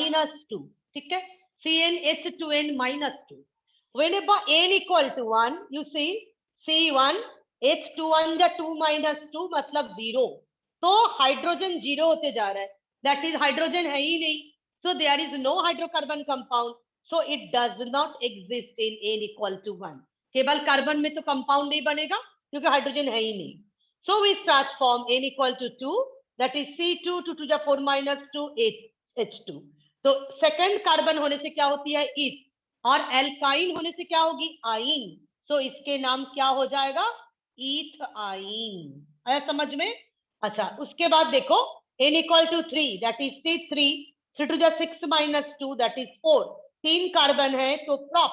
-2, ठीक है, CnH2n -2. Whenever n equal to 1, you see C1 H2 जा 2 - 2 मतलब 0, तो हाइड्रोजन 0 होते जा रहा है, दैट इज हाइड्रोजन है ही नहीं, so there is no hydrocarbon compound, so it does not exist in n equal to 1. केवल कार्बन में तो कंपाउंड नहीं बनेगा क्योंकि हाइड्रोजन है ही नहीं. So we transform n equal to 2, that is C2 to 2 जा 4 - 2 H2. तो सेकंड कार्बन होने से क्या होती है इथ, और एल्काइन होने से क्या होगी आइन, तो इसके नाम क्या हो जाएगा ईथ आइन. आया समझ में? अच्छा, उसके बाद देखो n equal to 3, that is C3, 3 to 6 - 2 that is 4. 3 carbon है तो prop,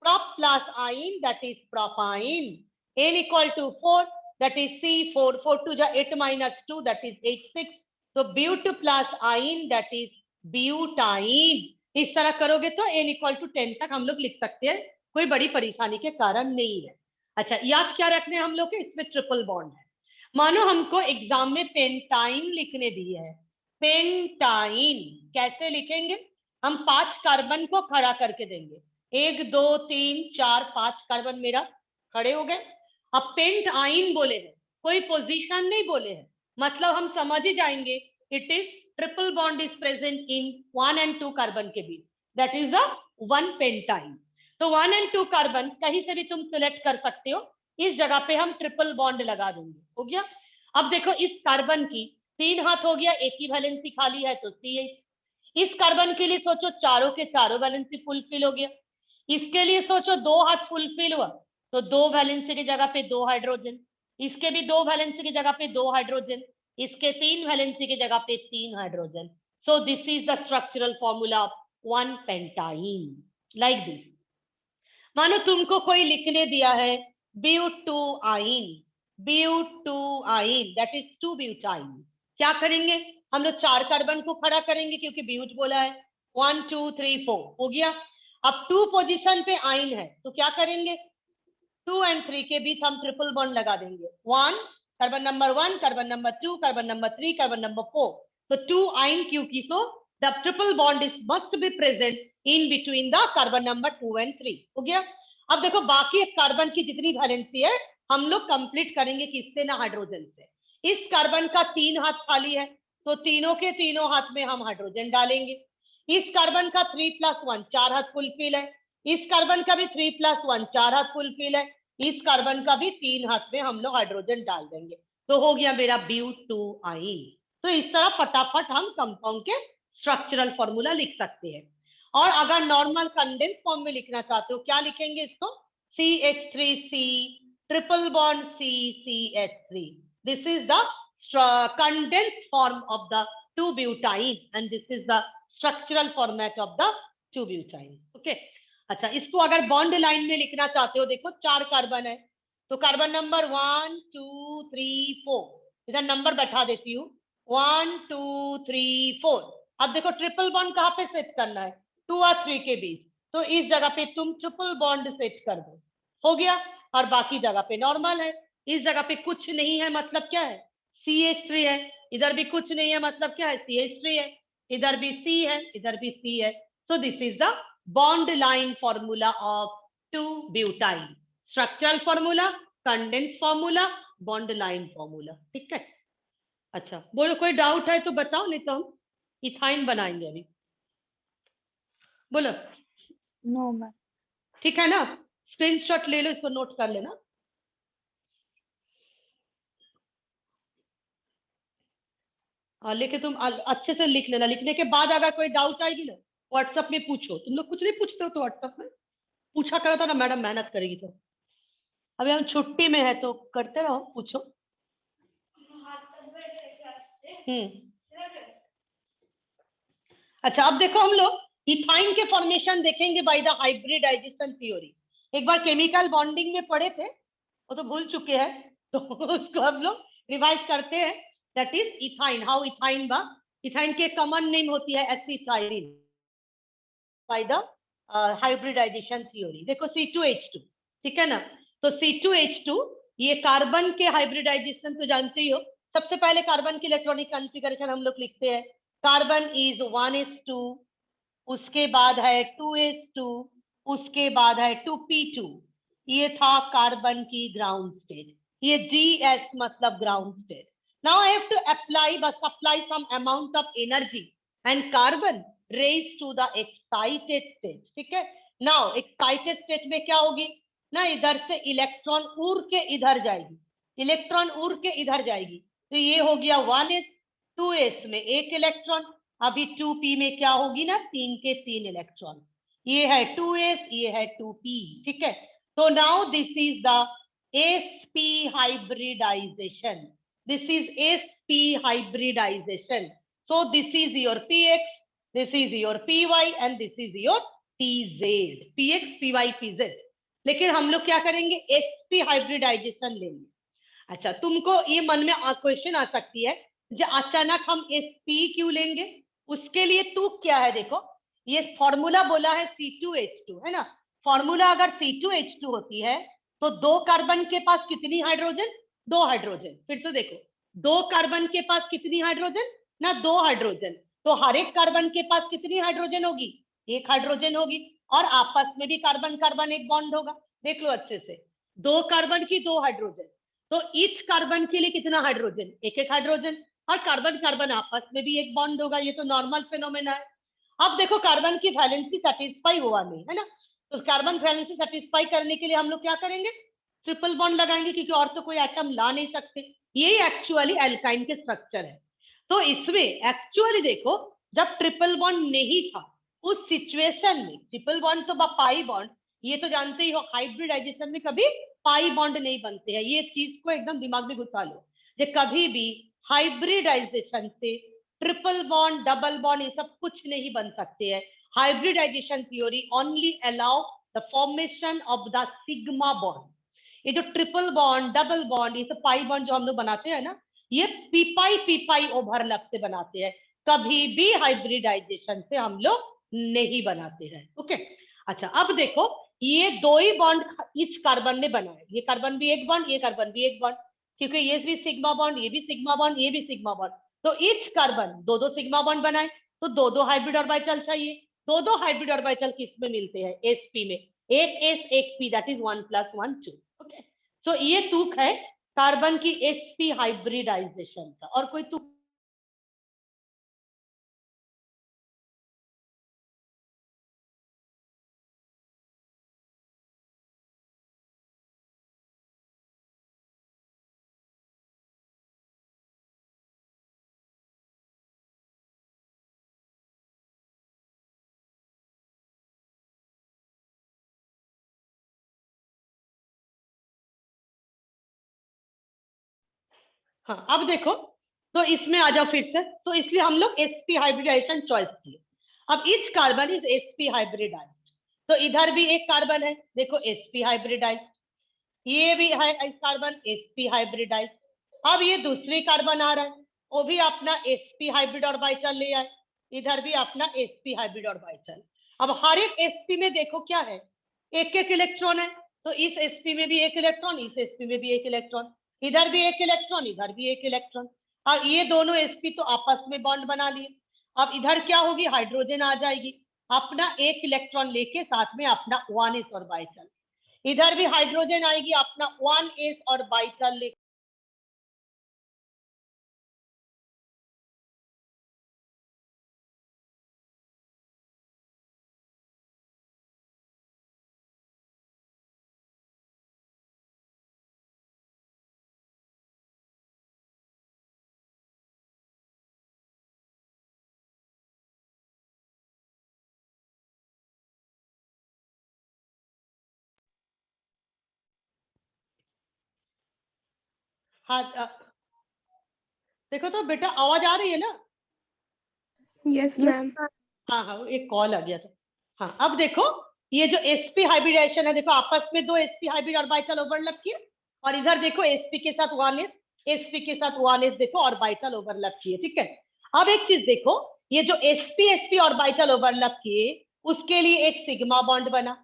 prop plus yne that is propyne. n equal to 4, that is C4, 4 to 8 - 2 that is 8 6. तो but plus yne that is butyne. इस तरह करोगे तो n equal to 10 तक हम लोग लिख सकते हैं, कोई बड़ी परेशानी के कारण नहीं है. अच्छा, याद क्या रखने हम लोग के, इसमें ट्रिपल बॉन्ड है. मानो हमको एग्जाम में पेंटाइन लिखने दिए है, पेंटाइन कैसे लिखेंगे, हम 5 कार्बन को खड़ा करके देंगे, 1 2 3 4 5 कार्बन मेरा खड़े हो गए. अब पेंटाइन बोले हैं, कोई पोजीशन नहीं बोले हैं, मतलब हम समझ ही जाएंगे it is triple bond is present in 1 and 2 carbon के बीच, दैट इज द 1 पेंटाइन. तो 1 and 2 कार्बन कहीं से भी तुम सिलेक्ट कर सकते हो, इस जगह पे हम ट्रिपल बॉन्ड लगा देंगे. हो गया. अब देखो इस कार्बन की 3 हाथ हो गया, एक ही वैलेंसी खाली है तो CH. इस कार्बन के लिए सोचो चारों के चारों वैलेंसी फुलफिल हो गया. इसके लिए सोचो 2 हाथ फुलफिल हुआ तो 2 वैलेंसी की जगह पे 2 हाइड्रोजन, इसके भी 2 वैलेंसी की जगह पे 2 हाइड्रोजन, इसके 3 वैलेंसी की जगह पे 3 hydrogen. So this is the structural formula of 1 pentyne, like this. मानो तुमको कोई लिखने दिया है butyne, butyne that is 2 butyne. क्या करेंगे हम लोग 4 कार्बन को खड़ा करेंगे क्योंकि ब्यूट बोला है. 1 2 3 4 हो गया. अब 2 पोजीशन पे आइन है तो क्या करेंगे, 2 and 3 के बीच हम ट्रिपल बॉन्ड लगा देंगे. 1 carbon number 1, carbon number 2, carbon number 3, carbon number 4. तो 2 आइन क्योंकि so the triple bond is must be present in between the carbon number 2 and 3. हो गया. अब देखो बाकी कार्बन की जितनी वैलेंसी है हम लोग कंप्लीट करेंगे किससे ना हाइड्रोजन से. इस कार्बन का 3 हाथ खाली है तो तीनों के तीनों हाथ में हम हाइड्रोजन डालेंगे. इस कार्बन का 3 + 1 4 हाथ फुलफिल है, इस कार्बन का भी 3 + 1 4 हाथ फुलफिल है, इस कार्बन का भी 3 हाथ में हम लोग हाइड्रोजन डाल देंगे तो हो गया मेरा ब्यूटाइन. तो इस तरह फटाफट हम कंपाउंड के स्ट्रक्चरल फॉर्मूला लिख सकते हैं. और अगर नॉर्मल कंडेंस फॉर्म में लिखना चाहते हो क्या लिखेंगे इसको, CH3C triple bond CCH3. This is the condensed form of the 2-butene and this is the structural format of the 2-butene. okay. अच्छा, इसको अगर बॉन्ड लाइन में लिखना चाहते हो, देखो 4 कार्बन है तो कार्बन नंबर 1 2 3 4, इधर नंबर बैठा देती हूँ 1 2 3 4. अब देखो ट्रिपल बॉन्ड कहाँ पे सेट करना है, 2 और 3 के बीच, तो इस जगह पे तुम ट्रिपल बॉन्ड सेट कर दो. हो गया. और बाकी जगह पे नॉर्मल है, इस जगह पे कुछ नहीं है मतलब क्या है CH3 है, इधर भी कुछ नहीं है मतलब क्या है CH3 है, इधर भी C है, इधर भी C है. So this is the bond line formula of 2-ब्यूटाइन. Structural formula, condense formula, bond line formula. ठीक है. अच्छा, बोलो कोई डाउट है तो बताओ, नहीं तो हम इथाइन बनाएंगे अभी. बोलो. No ma'am. ठीक है ना, स्क्रीनशॉट ले लो, इसको नोट कर लेना. लेके तुम अच्छे से लिख लेना, लिखने के बाद अगर कोई डाउट आएगी ना व्हाट्सएप में पूछो. तुम लोग कुछ नहीं पूछते हो तो व्हाट्सएप में पूछा करो तो ना, मैडम मेहनत करेगी. तो अभी हम छुट्टी में है तो करते रहो, पूछो. अच्छा, अब देखो हम लोग इथाइन के फॉर्मेशन देखेंगे बाय द हाइब्रिडाइजेशन थ्योरी. एक बार केमिकल बॉन्डिंग में पढ़े थे, वो तो भूल चुके हैं तो उसको हम लोग रिवाइज करते हैं. That is ethyne, how ethyne बा. इथाइन के कॉमन नेम होती है acetylene by the hybridization theory. देखो C2H2, ठीक है ना. तो C2H2 ये कार्बन के हाइब्रिडाइजेशन तो जानते ही हो. सबसे पहले कार्बन की इलेक्ट्रॉनिक कॉन्फ़िगरेशन हम लोग लिखते हैं. कार्बन इज 1s2 उसके बाद है 2s2, उसके बाद है 2p2। ये था कार्बन की ग्राउंड स्टेट। ये GS मतलब ground state. Now I have to apply some amount of energy and carbon raise to the excited state. ठीक है, नाउ एक्साइटेड स्टेट में क्या होगी ना, इधर से इलेक्ट्रॉन उड़ के इधर जाएगी, इलेक्ट्रॉन उड़ के इधर जाएगी, तो ये हो गया 1s, 2s में एक इलेक्ट्रॉन, अभी 2p में क्या होगी ना, 3 के 3 इलेक्ट्रॉन, ये है 2s, ये है 2p। ठीक है, तो now this is the sp hybridization, this is sp hybridization, so this is your px, this is your py and this is your pz, px py pz। लेकिन हम लोग क्या करेंगे, sp हाइब्रिडाइजेशन लेंगे। अच्छा, तुमको ये मन में क्वेश्चन आ सकती है, जो अचानक हम sp क्यों लेंगे, उसके लिए तुक क्या है, देखो ये फॉर्मूला बोला है C2H2 है ना, फॉर्मूला अगर C2H2 होती है तो दो कार्बन के पास कितनी हाइड्रोजन, दो हाइड्रोजन। फिर तो देखो, दो कार्बन के पास कितनी हाइड्रोजन ना, दो हाइड्रोजन, तो हर एक कार्बन के पास कितनी हाइड्रोजन होगी, एक हाइड्रोजन होगी, और आपस में भी कार्बन कार्बन एक बॉन्ड होगा। देख लो अच्छे से, दो कार्बन की दो हाइड्रोजन, तो ईच कार्बन के लिए कितना हाइड्रोजन, एक एक हाइड्रोजन, और कार्बन कार्बन आपस में भी एक बॉन्ड होगा, ये तो नॉर्मल फिनोमेना है। अब देखो कार्बन की वैलेंसी सेटिस्फाई हुआ नहीं है ना, तो कार्बन वैलेंसी सेटिस्फाई करने के लिए हम लोग क्या करेंगे, ट्रिपल बॉन्ड लगाएंगे, क्योंकि और तो कोई एटम ला नहीं सकते। यही एक्चुअली एल्काइन के स्ट्रक्चर है। तो इसमें एक्चुअली देखो, जब ट्रिपल बॉन्ड नहीं था उस सिचुएशन में, ट्रिपल बॉन्ड तो पाई बॉन्ड, ये तो जानते ही हो हाइब्रिडाइजेशन में कभी पाई बॉन्ड नहीं बनते हैं, ये चीज को एकदम दिमाग में घुसा लो, ये कभी भी हाइब्रिडाइजेशन से ट्रिपल बॉन्ड डबल बॉन्ड ये सब कुछ नहीं बन सकते हैं। Hybridization theory only allow the formation of the sigma bond. ये जो ट्रिपल बॉन्ड डबल बॉन्ड ये सब पाई बॉन्ड जो हम लोग बनाते हैं ना, ये पीपाई ओवरलैप से बनाते हैं, कभी भी हाइब्रिडाइजेशन से हम लोग नहीं बनाते हैं। ओके, अच्छा अब देखो, ये दो ही बॉन्ड इच कार्बन ने बनाए, ये कार्बन भी एक बॉन्ड, ये कार्बन भी एक बॉन्ड, क्योंकि ये भी सिग्मा बॉन्ड, ये भी सिग्मा बॉन्ड, ये भी सिग्मा बॉन्ड, तो इच कार्बन दो दो सिग्मा बॉन्ड बनाए, तो दो दो हाइब्रिड ऑर्बिटल चाहिए। दो दो हाइब्रिड ऑर्बिटल किस में मिलते हैं, sp में, एक s एक p, दैट इज 1 + 1 2। ओके, सो ये तुक है कार्बन की sp हाइब्रिडाइजेशन का, और कोई तुक? हाँ, अब देखो, तो इसमें आ जाओ फिर से, तो इसलिए हम लोग sp हाइब्रिडाइजेशन चॉइस किए। अब each carbon is sp hybridized, तो इधर भी एक कार्बन है, देखो sp हाइब्रिडाइज्ड, ये भी है इस कार्बन sp हाइब्रिडाइज्ड। अब ये दूसरी कार्बन आ रहा है, वो भी अपना sp हाइब्रिड ऑर्बिटल ले आए, इधर भी अपना sp हाइब्रिड ऑर्बिटल। अब हर एक sp में देखो क्या है, एक एक इलेक्ट्रॉन है, तो इस sp में भी एक इलेक्ट्रॉन, इस sp में भी एक इलेक्ट्रॉन, इधर भी एक इलेक्ट्रॉन, इधर भी एक इलेक्ट्रॉन, और ये दोनों sp तो आपस में बॉन्ड बना लिए। अब इधर क्या होगी, हाइड्रोजन आ जाएगी, अपना एक इलेक्ट्रॉन लेके साथ में अपना 1s ऑर्बिटल, इधर भी हाइड्रोजन आएगी अपना 1s ऑर्बिटल लेके। हाँ, देखो तो बेटा आवाज आ रही है ना? Yes ma'am. हाँ हाँ, एक कॉल आ गया था। हाँ, अब देखो, ये जो sp हाइब्रिडेशन है, देखो आपस में दो sp हाइब्रिड ऑर्बिटल ओवरलैप किए, और इधर देखो sp के साथ 1s, sp के साथ 1s देखो ऑर्बिटल ओवरलैप किए। ठीक है, अब एक चीज देखो, ये जो sp sp ऑर्बिटल ओवरलैप किए, उसके लिए एक सिग्मा बॉन्ड बना,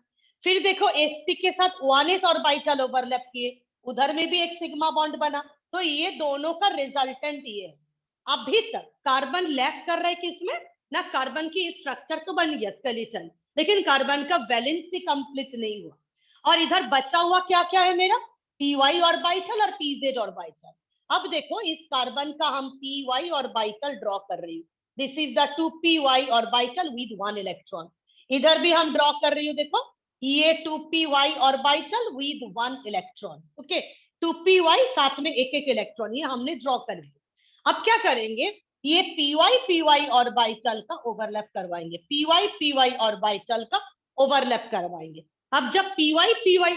फिर देखो sp के साथ 1s ऑर्बिटल ओवरलैप किए, उधर में भी एक सिग्मा बॉन्ड बना, तो ये दोनों का रिजल्टेंट ये है। अभी तक कार्बन लैग कर रहा है किसमें, ना कार्बन की स्ट्रक्चर तो बन गया स्केलेटन, लेकिन कार्बन का वैलेंसी कंप्लीट नहीं हुआ। और इधर बचा हुआ क्या क्या है मेरा, पी वाई ऑर्बिटल और पी जेड ऑर्बिटल। अब देखो इस कार्बन का हम पी वाई ऑर्बिटल ड्रॉ कर रही हूँ। This is the 2p orbital with 1 electron. इधर भी हम ड्रॉ कर रही हूँ, देखो ये 2p orbital with 1 electron. Okay, 2p साथ में एक एक इलेक्ट्रॉन, ये हमने ड्रॉ कर लिया। अब क्या करेंगे, ये py ऑर्बिटल का ओवरलैप करवाएंगे, py ऑर्बिटल का ओवरलैप करवाएंगे। अब जब py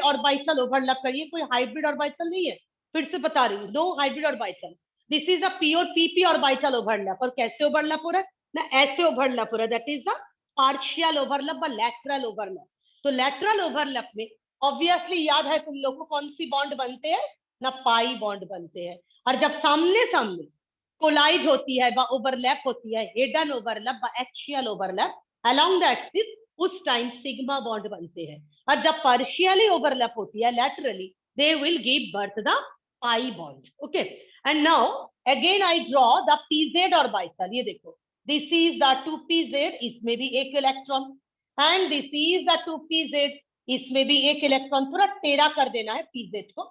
ऑर्बिटल ओवरलैप करिए, कोई हाइब्रिड ऑर्बिटल नहीं है, फिर से बता रही हूँ, no hybrid orbital, this is a pure pp orbital overlap. और कैसे ओवरलैप हो रहा है ना, ऐसे ओवरलैप हो रहा है, that is the partial overlap व लैटरल ओवरलैप। तो लैटरल ओवरलैप में ऑब्वियसली याद है तुम लोग को कौन सी बॉन्ड बनते हैं ना, पाई बॉन्ड बनते हैं। और जब सामने सामने कोलाइड होती है व ओवरलैप होती है, हिडन ओवरलैप व axial overlap along the axis, उस टाइम सिग्मा बॉन्ड बनते हैं। और जब पार्शियली ओवरलैप होती है laterally, they will give birth the pi bond. Okay, and now again I draw the PZ orbital. ये देखो दिस इज द 2pz, इसमें भी एक electron, and this is the 2pz, इसमें भी एक इलेक्ट्रॉन। थोड़ा टेढ़ा कर देना है पीजेड को।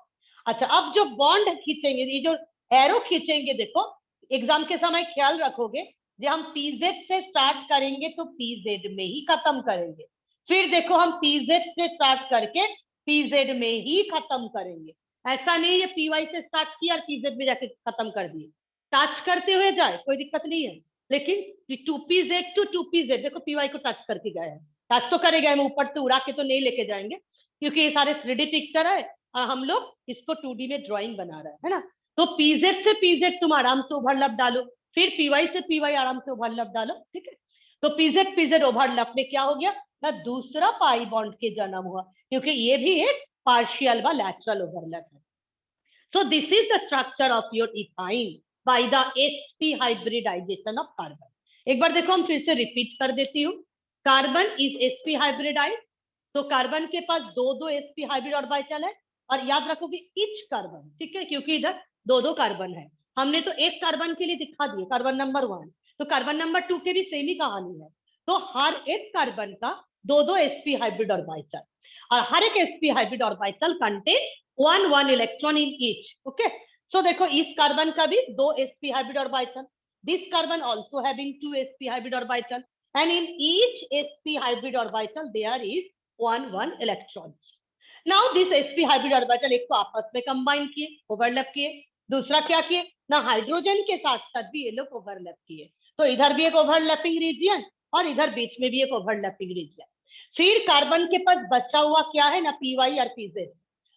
अच्छा, अब जो बॉन्ड खींचेंगे, ये जो एरो खींचेंगे, देखो एग्जाम के समय ख्याल रखोगे, जब हम पीजेड से स्टार्ट करेंगे तो पीजेड में ही खत्म करेंगे। फिर देखो हम पीजेड से स्टार्ट करके पीजेड में ही खत्म करेंगे। ऐसा नहीं है पीवाई से स्टार्ट किया और पीजेड में जाके खत्म कर दिए, टच करते हुए जाए कोई दिक्कत नहीं है, लेकिन 2pz टू 2pz, देखो पीवाई को टच करके गए हैं, टच तो करेगा, हम ऊपर तो उड़ा के तो नहीं लेके जाएंगे, क्योंकि ये सारे 3D पिक्चर है, हम लोग इसको 2D में ड्राइंग बना रहे हैं, है ना। तो पीजेड से पीजेड तुम आराम से ओवरलैप डालो, फिर पीवाई से पीवाई आराम से ओवरलैप डालो, ठीक है। तो पीजेड पीजेड ओवरलैप में क्या हो गया ना, दूसरा पाई बॉन्ड के जन्म हुआ, क्योंकि ये भी एक पार्शियल व लैटरल ओवरलैप है। So this is the structure of your ethine by the sp hybridization of carbon. एक बार देखो हम फिर से रिपीट कर देती हूँ, कार्बन इज sp हाइब्रिडाइज, तो कार्बन के पास दो दो sp हाइब्रिड ऑर्बिटल है, और याद रखोगे इच कार्बन, ठीक है, क्योंकि इधर दो दो कार्बन है। हमने तो एक कार्बन के लिए दिखा दिए, कार्बन नंबर 1, तो कार्बन नंबर 2 के भी सेम ही कहानी है। तो हर एक कार्बन का दो दो sp हाइब्रिड ऑर्बिटल, और हर एक sp hybrid orbital contain one electron in each. Okay, so देखो इस कार्बन का भी दो sp hybrid orbital, this carbon also having two sp hybrid orbital, and in each sp hybrid orbital there is one electron. Now this sp hybrid orbital एक तो आपस में combine किए, ओवरलैप किए, दूसरा क्या किए ना, हाइड्रोजन के साथ साथ भी ये लोग ओवरलैप किए। तो इधर भी एक ओवरलैपिंग रीजियन और इधर बीच में भी एक ओवरलैपिंग रीजियन। फिर कार्बन के पास बचा हुआ क्या है ना, पी वाई और पीजेड।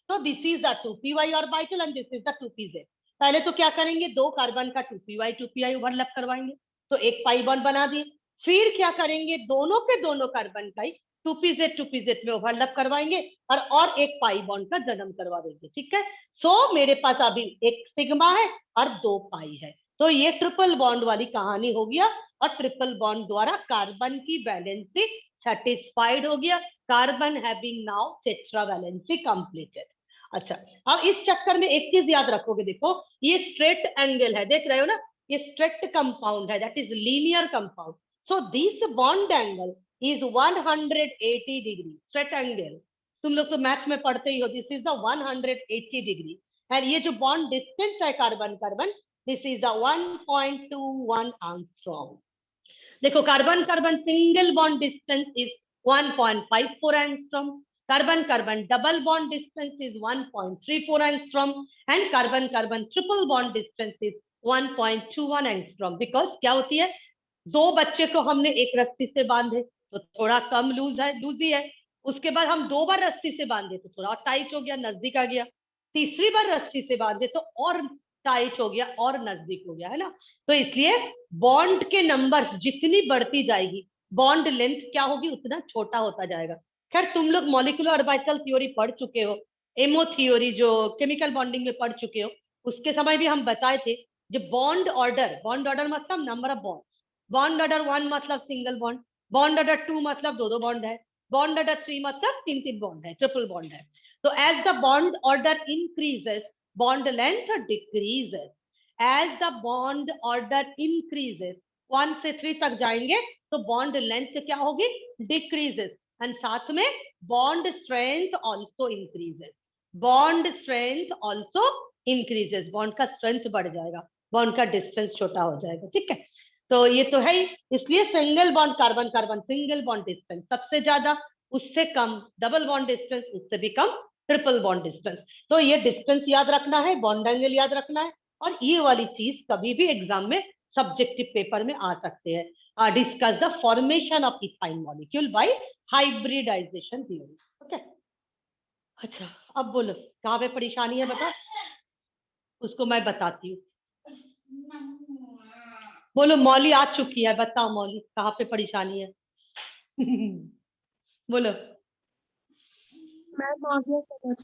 तो this is the 2p orbital and this is the 2pz। पहले तो क्या करेंगे, दो कार्बन का 2p ओवरलैप करवाएंगे, तो एक पाई बॉन्ड बना दिए। फिर क्या करेंगे, दोनों के दोनों कार्बन का ही 2pz में ओवरलैप करवाएंगे और एक पाई बॉन्ड का जन्म करवा देंगे, ठीक है। सो मेरे पास अभी एक सिग्मा है और दो पाई है, तो ये ट्रिपल बॉन्ड वाली कहानी हो गया, और ट्रिपल बॉन्ड द्वारा कार्बन की वैलेंसी सेटिस्फाइड हो गया, carbon having now tetravalency completed. अच्छा, अब इस चक्कर में एक चीज याद रखोगे, देखो ये स्ट्रेट एंगल है, देख रहे हो ना, ये स्ट्रेट कंपाउंड है, that is linear compound. So this bond angle is 180 degree straight angle. तुम लोग तो मैथ में पढ़ते ही हो, this is the 180 degree. And ये जो बॉन्ड डिस्टेंस है carbon carbon, this is the 1.21 angstrom. देखो carbon carbon single bond distance is 1.54 angstrom, carbon carbon double bond distance is 1.34 angstrom, and carbon carbon triple bond distance is 1.21 angstrom. Because क्या होती है, दो बच्चे को हमने एक रस्सी से बांधे तो थोड़ा कम लूज है, लूजी है, उसके बाद हम दो बार रस्सी से बांधे तो थोड़ा टाइट हो गया, नजदीक आ गया, तीसरी बार रस्सी से बांधे तो और टाइट हो गया और नजदीक हो गया, है ना। तो इसलिए बॉन्ड के नंबर्स जितनी बढ़ती जाएगी, बॉन्ड लेंथ क्या होगी उतना छोटा होता जाएगा। खैर तुम लोग मॉलिक्यूलर ऑर्बिटल थ्योरी पढ़ चुके हो, एमओ थ्योरी जो केमिकल बॉन्डिंग में पढ़ चुके हो, उसके समय भी हम बताए थे, जो बॉन्ड ऑर्डर मतलब number of bond, bond order 1 मतलब सिंगल बॉन्ड, बॉन्ड ऑर्डर 2 मतलब दो दो बॉन्ड है, बॉन्ड ऑर्डर 3 मतलब तीन तीन बॉन्ड है, ट्रिपल बॉन्ड है। तो as the bond order increases, bond length decreases. As the bond order increases, 1 से 3 तक जाएंगे तो बॉन्ड लेंथ क्या होगी, डिक्रीजेस, एंड साथ में bond strength also increases, bond strength also increases, bond का स्ट्रेंथ बढ़ जाएगा, बॉन्ड का डिस्टेंस छोटा हो जाएगा, ठीक है। तो ये तो है ही, इसलिए single bond carbon carbon single bond distance सबसे ज्यादा, उससे कम डबल बॉन्ड डिस्टेंस, उससे भी कम ट्रिपल बॉन्ड डिस्टेंस। तो ये डिस्टेंस याद रखना है, बॉन्ड एंगल याद रखना है, और ये वाली चीज कभी भी एग्जाम में सब्जेक्टिव पेपर में आ सकते हैं। Discuss the formation of ethyne molecule by hybridization theory. Okay, अच्छा अब बोलो कहाँ पे परेशानी है, बता, उसको मैं बताती हूँ। बोलो मौली आ चुकी है, बताओ मौली कहाँ पे परेशानी है। बोलो, मैम आ गया समझ।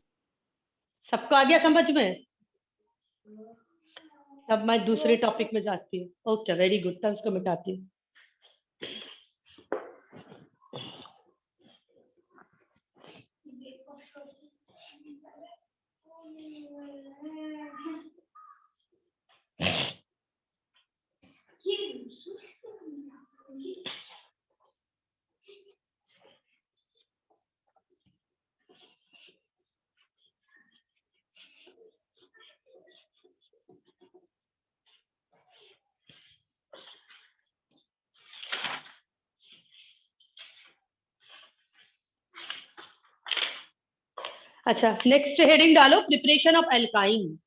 सबको आ गया समझ में? अब मैं दूसरे टॉपिक में जाती हूँ। ओके वेरी गुड, तब उसको मिटाती हूँ। अच्छा नेक्स्ट हेडिंग डालो, प्रिपरेशन ऑफ एल्काइन,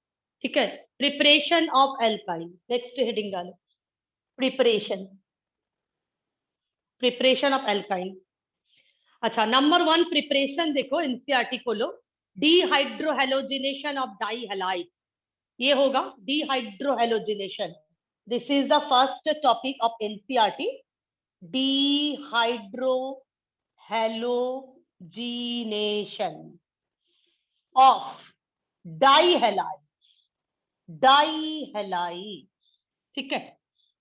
ठीक है, preparation of alkyne, next heading डालो, प्रिपरेशन, प्रिपरेशन ऑफ एल्काइन। अच्छा नंबर 1 प्रिपरेशन देखो, एनसीईआरटी खोलो, डिहाइड्रोहेलोजिनेशन ऑफ डाई हैलाइड, ये होगा dehydrohalogenation, this is the first topic of NCERT, dehydrohalogenation of dihalide, dihalide, ठीक है।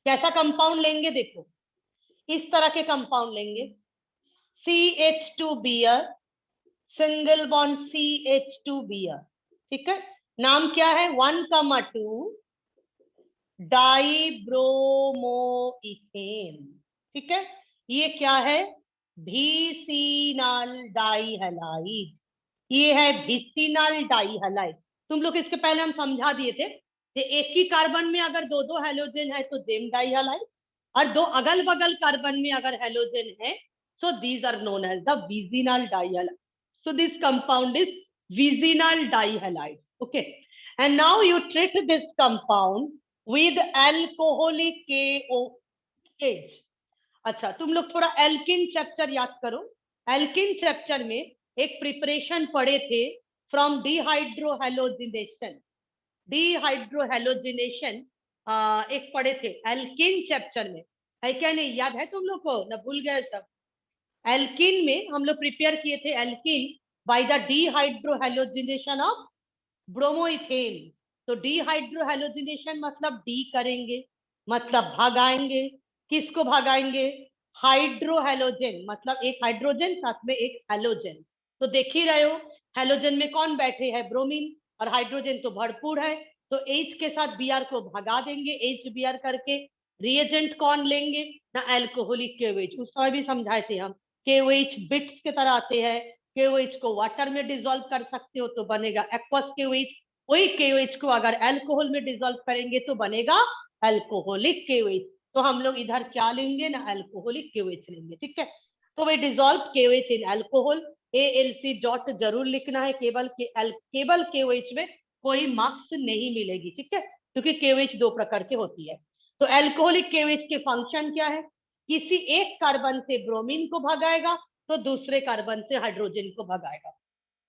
कैसा कंपाउंड लेंगे देखो, इस तरह के कंपाउंड लेंगे, CH2 सिंगल बॉन्ड CH2 ठीक है, नाम क्या है 1,2 डाइब्रोमोइथेन, ठीक है, ये क्या है भिसिनाल डाइहैलाइड, ये है भिसिनाल डाइहैलाइड। तुम लोग इसके पहले हम समझा दिए थे कि एक ही कार्बन में अगर दो दो हेलोजन है तो जेम डाइहैलाइड, और दो अगल बगल कार्बन में अगर हेलोजन है so these are known as the vicinal dihalide. So this compound is vicinal dihalide. Okay. And now you treat this compound with alcoholic KOH. अच्छा तुम लोग थोड़ा एल्किन चैप्टर याद करो, एल्किन चैप्टर में एक प्रिपरेशन पढ़े थे फ्रॉम डिहाइड्रोहेलोजिनेशन, डिहाइड्रोहेलोजिनेशन एक पढ़े थे एल्किन चैप्टर में, है क्या नहीं, याद है तुम लोग को ना, भूल गए सब? एल्किन में हम लोग प्रिपेयर किए थे alkyne by the dehydrohalogenation of bromoethane. तो डिहाइड्रोहेलोजिनेशन मतलब डी करेंगे, मतलब भगाएंगे, किसको भगाएंगे, हाइड्रोहेलोजन, मतलब एक हाइड्रोजन साथ में एक हेलोजन। तो देख ही रहे हो हेलोजन में कौन बैठे हैं, ब्रोमीन, और हाइड्रोजन तो भरपूर है, तो H के साथ Br को भगा देंगे, HBr करके। रिएजेंट कौन लेंगे ना, एल्कोहलिक KOH, उस समय भी समझाए थे हम, KOH बिट्स की तरह आते हैं, KOH को वाटर में डिसॉल्व कर सकते हो तो बनेगा एक्वस KOH, वही KOH को अगर अल्कोहल में डिसॉल्व करेंगे तो बनेगा अल्कोहलिक KOH। तो हम लोग इधर क्या लेंगे ना, अल्कोहलिक KOH लेंगे, ठीक है। तो वे डिसॉल्व KOH इन अल्कोहल, ALC डॉट जरूर लिखना है, केवल KOH में कोई मार्क्स नहीं मिलेगी, ठीक है, क्योंकि KOH दो प्रकार के होती है। तो अल्कोहलिक KOH के फंक्शन क्या है, किसी एक कार्बन से ब्रोमीन को भगाएगा तो दूसरे कार्बन से हाइड्रोजन को भगाएगा।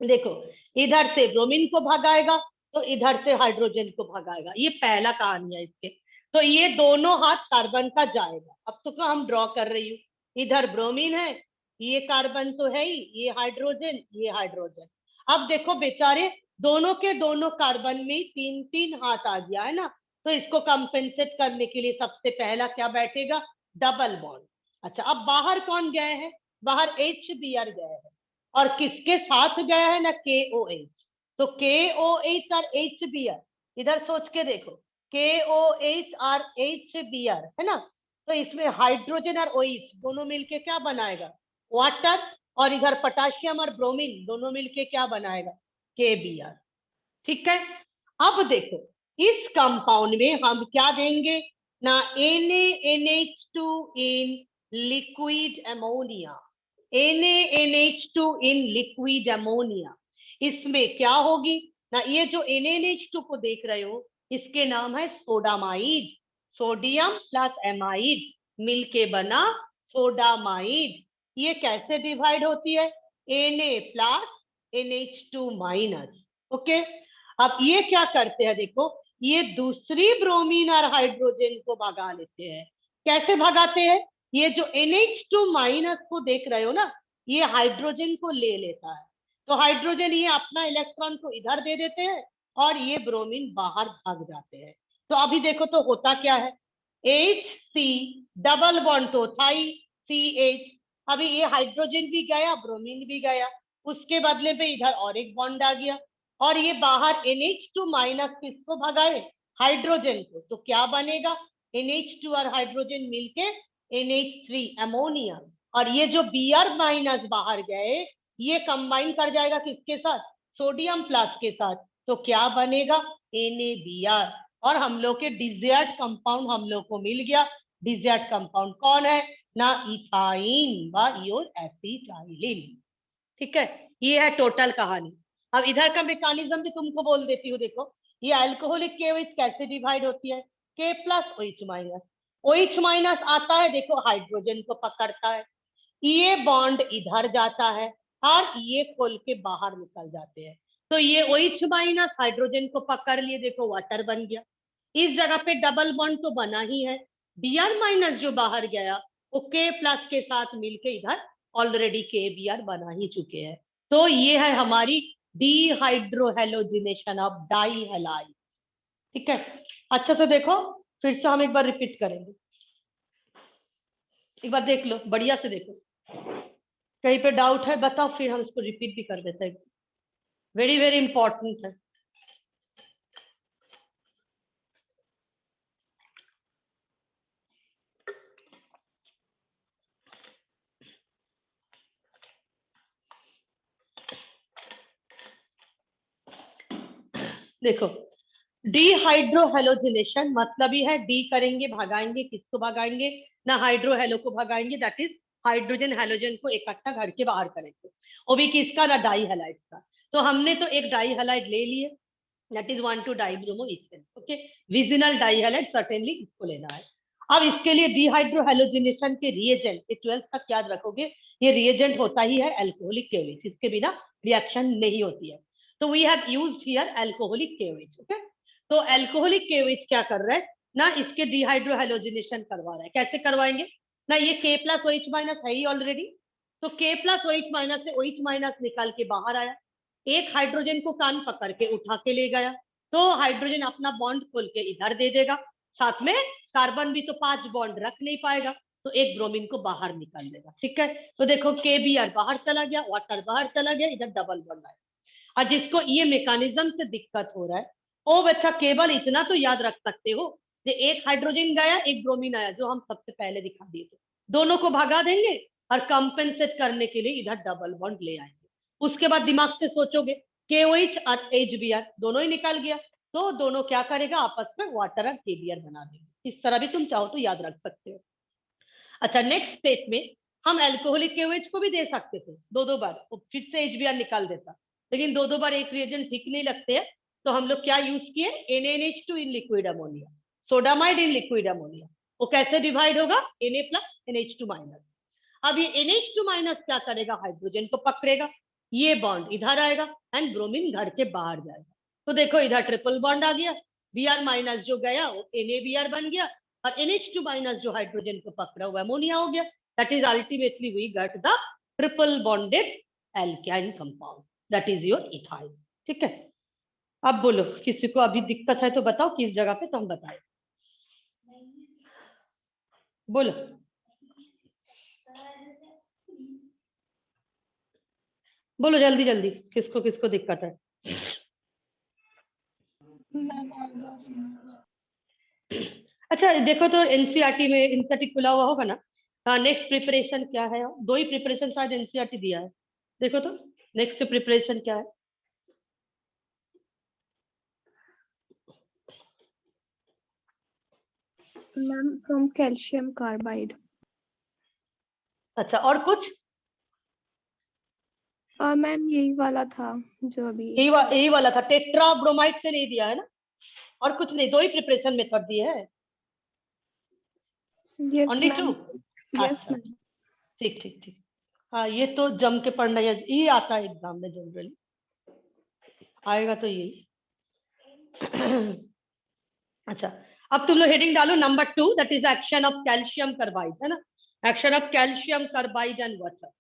देखो इधर से ब्रोमीन को भगाएगा तो इधर से हाइड्रोजन को भगाएगा, ये पहला कहानी है इसके। तो ये दोनों हाथ कार्बन का जाएगा। अब तो हम ड्रॉ कर रही हूँ, इधर ब्रोमीन है, ये कार्बन तो है ही, ये हाइड्रोजन, ये हाइड्रोजन। अब देखो बेचारे दोनों के दोनों कार्बन में तीन तीन हाथ आ गया है ना, तो इसको कंपेंसेट करने के लिए सबसे पहला क्या बैठेगा, डबल बॉन्ड। अच्छा अब बाहर कौन गए हैं, बाहर HBr गए हैं, और किसके साथ गया है ना, KOH। तो KOH और HBr, इधर सोच के देखो, KOH और HBr है ना, तो इसमें हाइड्रोजन और OH दोनों मिलके क्या बनाएगा, वाटर, और इधर पोटाशियम और ब्रोमीन दोनों मिलके क्या बनाएगा, KBr। ठीक है, अब देखो इस कंपाउंड में हम क्या देंगे ना, NaNH2 in liquid ammonia, NaNH2 in liquid ammonia. इसमें क्या होगी ना, ये जो NaNH2 को देख रहे हो इसके नाम है सोडामाइड, सोडियम प्लस एमाइड मिलके बना सोडामाइड। ये कैसे डिवाइड होती है, Na plus NH2 minus. Okay, अब ये क्या करते हैं, देखो ये दूसरी ब्रोमीन और हाइड्रोजन को भगा लेते हैं। कैसे भगाते हैं, ये जो NH2 माइनस को देख रहे हो ना, ये हाइड्रोजन को ले लेता है, तो हाइड्रोजन ये अपना इलेक्ट्रॉन को इधर दे देते हैं और ये ब्रोमीन बाहर भाग जाते हैं। तो अभी देखो तो होता क्या है, HC डबल बॉन्ड तो था ही, CH, अभी ये हाइड्रोजन भी गया ब्रोमीन भी गया, उसके बदले में इधर और एक बॉन्ड आ गया, और ये बाहर NH2 माइनस किसको भगाए, हाइड्रोजन को, तो क्या बनेगा, NH2 और हाइड्रोजन मिलके NH3 अमोनिया, और ये जो Br माइनस बाहर गए ये कंबाइन कर जाएगा किसके साथ, सोडियम प्लस के साथ, तो क्या बनेगा, NaBr, और हम लोग के डिजायर्ड कंपाउंड हम लोग को मिल गया। डिजायर्ड कंपाउंड कौन है ना, इथाइन व योर एसिटाइलिन। ठीक है, ये है टोटल कहानी। अब इधर का मैकेनिज्म भी तुमको बोल देती हूँ, देखो ये अल्कोहलिक KOH कैसे डिवाइड होती है, K plus OH minus, OH minus आता है देखो हाइड्रोजन को पकड़ता है, ये बॉन्ड इधर जाता है और ये खोल के बाहर निकल जाते हैं, तो ये OH माइनस हाइड्रोजन को पकड़ लिए, देखो वाटर बन गया। इस जगह पे डबल बॉन्ड तो बना ही है, Br माइनस जो बाहर गया वो K प्लस के साथ मिलके इधर ऑलरेडी KBr बना ही चुके हैं। तो ये है हमारी डिहाइड्रोहेलोजिनेशन ऑफ डाई हैलाइड। ठीक है, अच्छा से देखो, फिर से हम एक बार रिपीट करेंगे, एक बार देख लो बढ़िया से देखो, कहीं पे डाउट है बताओ, फिर हम इसको रिपीट भी कर देते हैं, वेरी वेरी इंपॉर्टेंट है। देखो डिहाइड्रोहेलोजिनेशन मतलब ही है, डी करेंगे भगाएंगे, किसको भगाएंगे ना, हाइड्रोहेलो को भगाएंगे, दैट इज हाइड्रोजन हेलोजन को इकट्ठा घर के बाहर करेंगे, वो भी किसका ना, डाई हैलाइड का। तो हमने तो एक डाई हैलाइड ले लिए, that is 1,2 dibromo ethane. Okay, vicinal di halide certainly इसको लेना है। अब इसके लिए डिहाइड्रोहेलोजिनेशन के रिएजेंट, ये 12th तक याद रखोगे, ये रिएजेंट होता ही है अल्कोहलिक KOH, इसके बिना रिएक्शन नहीं होती है। तो we have used here alcoholic KOH। Okay, तो अल्कोहलिक KOH क्या कर रहा है ना, इसके डिहाइड्रोहेलोजिनेशन करवा रहा है, कैसे करवाएंगे ना, ये K प्लस OH माइनस है ही ऑलरेडी, तो K प्लस OH माइनस से OH माइनस निकाल के बाहर आया, एक हाइड्रोजन को कान पकड़ के उठा के ले गया, तो हाइड्रोजन अपना बॉन्ड खोल के इधर दे देगा, साथ में कार्बन भी तो 5 बॉन्ड रख नहीं पाएगा, तो एक ब्रोमीन को बाहर निकाल देगा। ठीक है, तो देखो KBr बाहर चला गया, वाटर बाहर चला गया, इधर डबल बॉन्ड आया। और जिसको ये मैकेनिज्म से दिक्कत हो रहा है ओ बच्चा, केवल इतना तो याद रख सकते हो, कि एक हाइड्रोजन गया एक ब्रोमीन आया, जो हम सबसे पहले दिखा दिए थे, दोनों को भगा देंगे और कंपेंसेट करने के लिए इधर डबल बॉन्ड ले आएंगे। उसके बाद दिमाग से सोचोगे KOH और HBr दोनों ही निकल गया, तो दोनों क्या करेगा, आपस में वाटर और KBr बना देंगे। इस तरह भी तुम चाहो तो याद रख सकते हो। अच्छा, नेक्स्ट स्टेप में हम अल्कोहलिक KOH को भी दे सकते थे दो दो बार, वो फिर से HBr निकाल देता, लेकिन दो दो बार एक रिएजेंट ठीक नहीं लगते हैं, तो हम लोग क्या यूज किए, NaNH2 in liquid ammonia, sodamide in liquid ammonia. वो कैसे डिवाइड होगा, Na प्लस NH2 माइनस। अब ये NH2 माइनस क्या करेगा, हाइड्रोजन को पकड़ेगा, ये बॉन्ड इधर आएगा एंड ब्रोमीन घर के बाहर जाएगा, तो देखो इधर ट्रिपल बॉन्ड आ गया, Br माइनस जो गया वो NaBr बन गया, और NH2 माइनस जो हाइड्रोजन को पकड़ा हुआ अमोनिया हो गया, that is ultimately we get the triple bonded alkyne compound, that is your ethyl. ठीक है, अब बोलो किसी को अभी दिक्कत है तो बताओ किस जगह पे, तो हम बताए, बोलो बोलो जल्दी जल्दी, किसको किसको दिक्कत है। मैम आ गया समझ। अच्छा देखो तो एनसीईआरटी में एनसीईआरटी खुला हुआ होगा ना। नेक्स्ट प्रिपरेशन क्या है, दो ही प्रिपरेशन शायद एनसीईआरटी दिया है। देखो तो नेक्स्ट प्रिपरेशन क्या है। Ma'am from calcium carbide. अच्छा और कुछ? मैम यही वाला था जो अभी। यही वाला था, टेट्रा ब्रोमाइड से नहीं दिया है ना? और कुछ नहीं, दो ही प्रिपरेशन मेथड दिए है। Yes only two? Ma'am. Yes अच्छा मैम। अच्छा, ठीक ठीक ठीक। हाँ ये तो जम के पढ़ना ही आता है एग्जाम में, जनरली आएगा तो यही। अच्छा, अब तुम लोग हेडिंग डालो number 2, that is action of calcium carbide, है ना? Action of calcium carbide and water.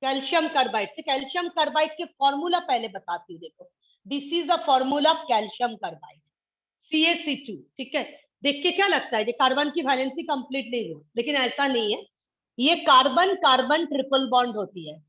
Calcium carbide से, कैल्शियम कार्बाइड के फॉर्मूला पहले बताती हूँ, देखो this is the formula of calcium carbide, CaC2। ठीक है, देख के क्या लगता है ये कार्बन की वैलेंसी कंप्लीट नहीं हुई, लेकिन ऐसा नहीं है। ये कार्बन कार्बन ट्रिपल बॉन्ड होती है,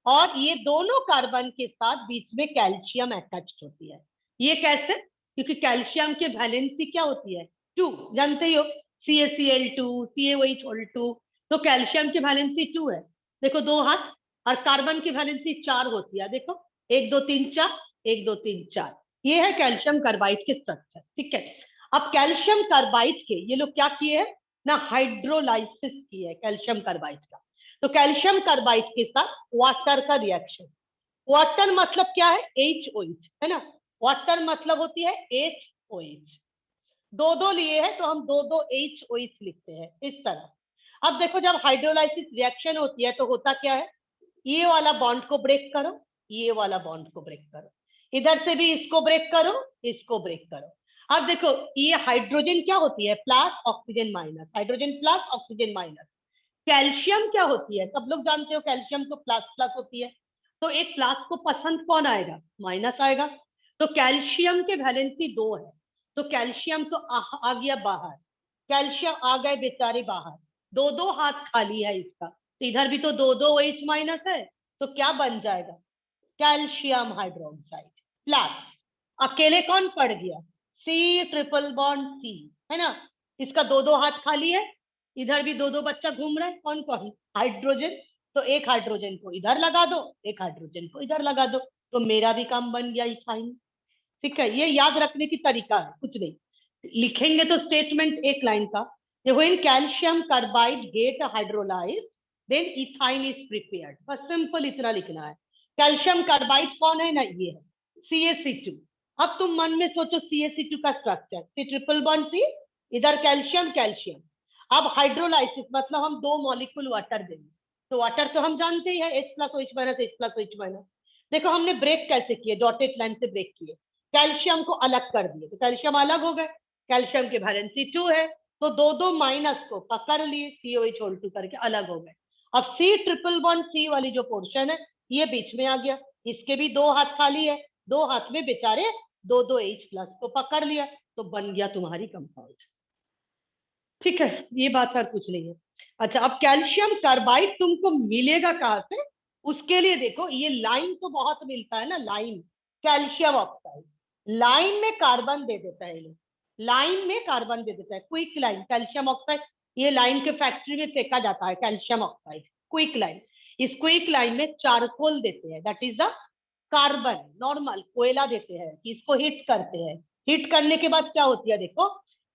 और ये दोनों कार्बन के साथ बीच में कैल्शियम अटैच्ड होती है। ये कैसे? क्योंकि कैल्शियम के वैलेंसी क्या होती है, 2, जानते ही हो, CaCl2 CaOH2। तो कैल्शियम की वैलेंसी 2 है, देखो दो हाथ, और कार्बन की वैलेंसी 4 होती है, देखो 1 2 3 4, 1 2 3 4। ये है कैल्शियम कार्बाइड के स्ट्रक्चर। ठीक है, अब कैल्शियम कार्बाइड के ये लोग क्या किए हैं ना, हाइड्रोलाइसिस किए है कैल्शियम कार्बाइड का। तो कैल्शियम कार्बाइड के साथ वाटर का रिएक्शन, वाटर मतलब क्या है, HOH, है ना? वाटर मतलब होती है HOH, दो दो लिए हैं तो हम दो दो HOH लिखते हैं इस तरह। अब देखो जब हाइड्रोलाइसिस रिएक्शन होती है तो होता क्या है, ये वाला बॉन्ड को ब्रेक करो, ये वाला बॉन्ड को ब्रेक करो, इधर से भी इसको ब्रेक करो, इसको ब्रेक करो। अब देखो ये हाइड्रोजन क्या होती है, plus oxygen minus, hydrogen plus oxygen minus. Calcium क्या होती है, सब लोग जानते हो कैल्शियम तो प्लस प्लस होती है, तो एक प्लस को पसंद कौन आएगा, माइनस आएगा। तो कैल्शियम के वैलेंसी 2 है, तो कैल्शियम तो आ गया बाहर, कैल्शियम आ गए बेचारे बाहर, दो दो हाथ खाली है इसका, तो इधर भी तो दो दो OH माइनस है, तो क्या बन जाएगा, कैल्शियम हाइड्रोक्साइड प्लस, अकेले कौन पड़ गया, C ट्रिपल बॉन्ड C, है ना? इसका दो दो हाथ खाली है, इधर भी दो दो बच्चा घूम रहा है, कौन कौन, हाइड्रोजन। तो एक हाइड्रोजन को इधर लगा दो, एक हाइड्रोजन को इधर लगा दो, तो मेरा भी काम बन गया इथाइन। ठीक है, ये याद रखने की तरीका है, कुछ नहीं लिखेंगे तो स्टेटमेंट एक लाइन का, when calcium carbide get hydrolyse then ethyne is prepared, बस सिंपल इतना लिखना है। कैल्शियम कार्बाइड कौन है ना, ये है CaC2। अब तुम मन में सोचो CaC2 का structure, C triple bond C, इधर कैल्शियम कैल्शियम। अब हाइड्रोलाइसिस मतलब हम दो मॉलिक्यूल वाटर देंगे, तो वाटर तो हम जानते ही है H plus OH minus H plus OH minus. देखो हमने ब्रेक कैसे किए, डॉटेड लाइन से ब्रेक किए, कैल्शियम को अलग कर दिए तो कैल्शियम अलग हो गए, कैल्शियम की वैलेंसी 2 है, तो दो दो माइनस को पकड़ लिए, COH2 करके अलग हो गए। अब C ट्रिपल बॉन्ड C वाली जो पोर्शन है ये बीच में आ गया, इसके भी दो हाथ खाली है, दो हाथ में बेचारे दो दो H प्लस को पकड़ लिया, तो बन गया तुम्हारी कंपाउंड। ठीक है, ये बात और कुछ नहीं है। अच्छा, अब कैल्शियम कार्बाइड तुमको मिलेगा कहाँ से, उसके लिए देखो ये लाइन तो बहुत मिलता है ना, लाइन कैल्शियम ऑक्साइड, लाइन में कार्बन दे देता है ये लोग, लाइन में कार्बन दे देता है, क्विक लाइन कैल्शियम ऑक्साइड, ये लाइन के फैक्ट्री में फेंका जाता है कैल्शियम ऑक्साइड, क्विक लाइन। इस क्विक लाइन में चारकोल देते हैं, that is the carbon, normal कोयला देते हैं कि इसको हिट करते हैं, हिट करने के बाद क्या होती है देखो,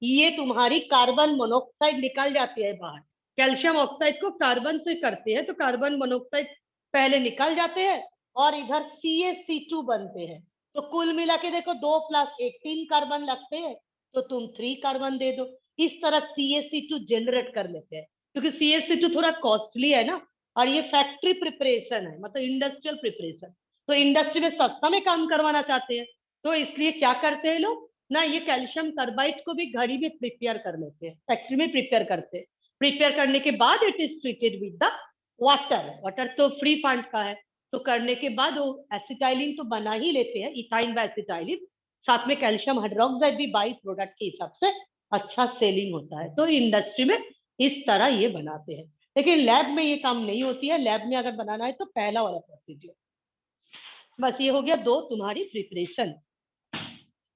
ये तुम्हारी कार्बन मोनोऑक्साइड निकल जाती है बाहर, कैल्शियम ऑक्साइड को कार्बन से करते हैं तो कार्बन मोनोऑक्साइड पहले निकल जाते हैं, और इधर CaC2 बनते हैं। तो कुल मिला के देखो 2 प्लस 1 3 कार्बन लगते हैं, तो तुम 3 कार्बन दे दो, इस तरह CaC2 जनरेट कर लेते हैं, क्योंकि CaC2 थोड़ा कॉस्टली है ना, और ये फैक्ट्री प्रिपरेशन है, मतलब इंडस्ट्रियल प्रिपरेशन, तो इंडस्ट्री में सस्ता में काम करवाना चाहते हैं, तो इसलिए क्या करते हैं लोग ना, ये कैल्शियम कार्बाइड को भी घर ही में प्रिपेयर कर लेते हैं, फैक्ट्री में प्रिपेयर करते हैं, प्रिपेयर करने के बाद it is treated with the water, water तो फ्री फंड का है, तो करने के बाद वो एसिटाइलिन तो बना ही लेते हैं, इथाइन व एसिटाइलिन, साथ में कैल्शियम हाइड्रोक्साइड भी बाई प्रोडक्ट के हिसाब से अच्छा सेलिंग होता है, तो इंडस्ट्री में इस तरह ये बनाते हैं, लेकिन लैब में ये काम नहीं होती है, लैब में अगर बनाना है तो पहला वाला प्रोसीजर। बस ये हो गया दो तुम्हारी प्रिपरेशन।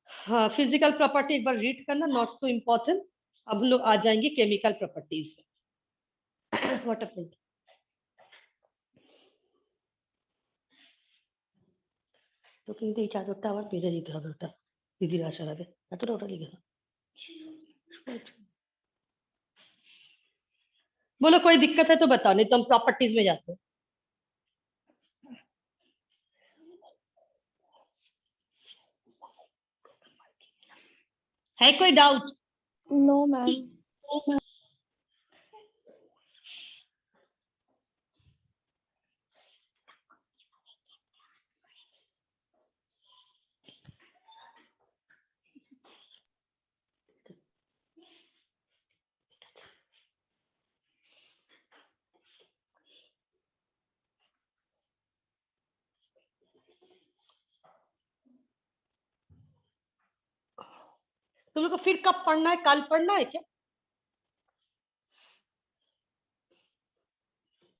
हाँ, फिजिकल प्रॉपर्टी एक बार रीड करना, नॉट सो इम्पोर्टेंट, अब हम लोग आ जाएंगे केमिकल प्रॉपर्टीज में। What happened? तो কিন্তু এই চাদরটা আবার পেজে দিতে হবে, ওটা দিদির আসার আগে, এতটা ওটা লিখে দাও। बोलो कोई दिक्कत है तो बताओ, नहीं तो हम प्रॉपर्टीज में जाते हैं। है कोई डाउट? No, ma'am. तुम लोग को फिर कब पढ़ना है? कल पढ़ना है क्या?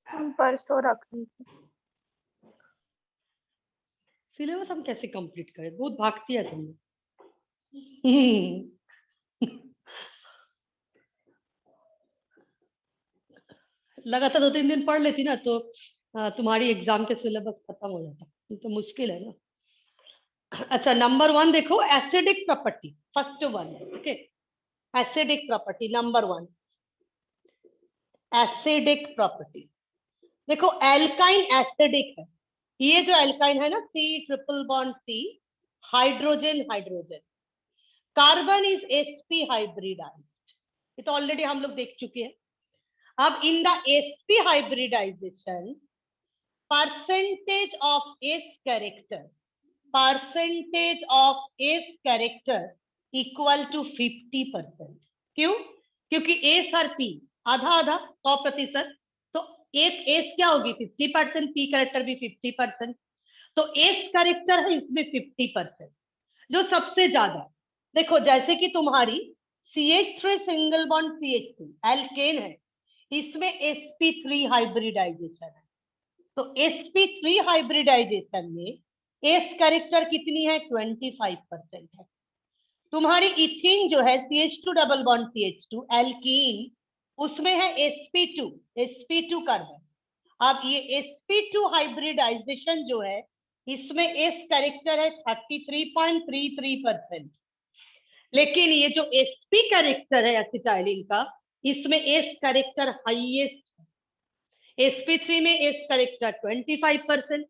हम परसों रख दीजिए। सिलेबस हम कैसे कंप्लीट करें? बहुत भागती है तुम लोग। लगातार 2-3 दिन पढ़ लेती ना तो तुम्हारी एग्जाम के सिलेबस खत्म हो जाता। ये तो मुश्किल है ना। अच्छा, नंबर 1 देखो, acidic property, first one. Okay, acidic property number 1, acidic property. देखो एल्काइन एसिडिक है, ये जो एल्काइन है ना, C triple bond C, hydrogen hydrogen, carbon is sp hybridized, ये तो ऑलरेडी हम लोग देख चुके हैं। अब in the sp hybridization, percentage of s character, percentage of s character equal to 50%। क्यों? क्योंकि एस और पी आधा आधा 100%, तो एक एस क्या होगी 50%, पी कैरेक्टर भी 50%, तो एस कैरेक्टर है इसमें 50%, जो सबसे ज्यादा। देखो जैसे कि तुम्हारी CH3 single bond CH2 alkene है, इसमें sp3 हाइब्रिडाइजेशन है, तो sp3 हाइब्रिडाइजेशन में एस कैरेक्टर कितनी है? 25% है। तुम्हारी इथीन जो है CH2 double bond CH2 alkene, उसमें है sp2 कार्बन। अब ये sp2 हाइब्रिडाइजेशन जो है, इसमें एस कैरेक्टर है 33.33%, लेकिन ये जो sp कैरेक्टर है एसिटाइलिन का, इसमें एस कैरेक्टर हाईएस्ट, sp3 में एस कैरेक्टर 25%,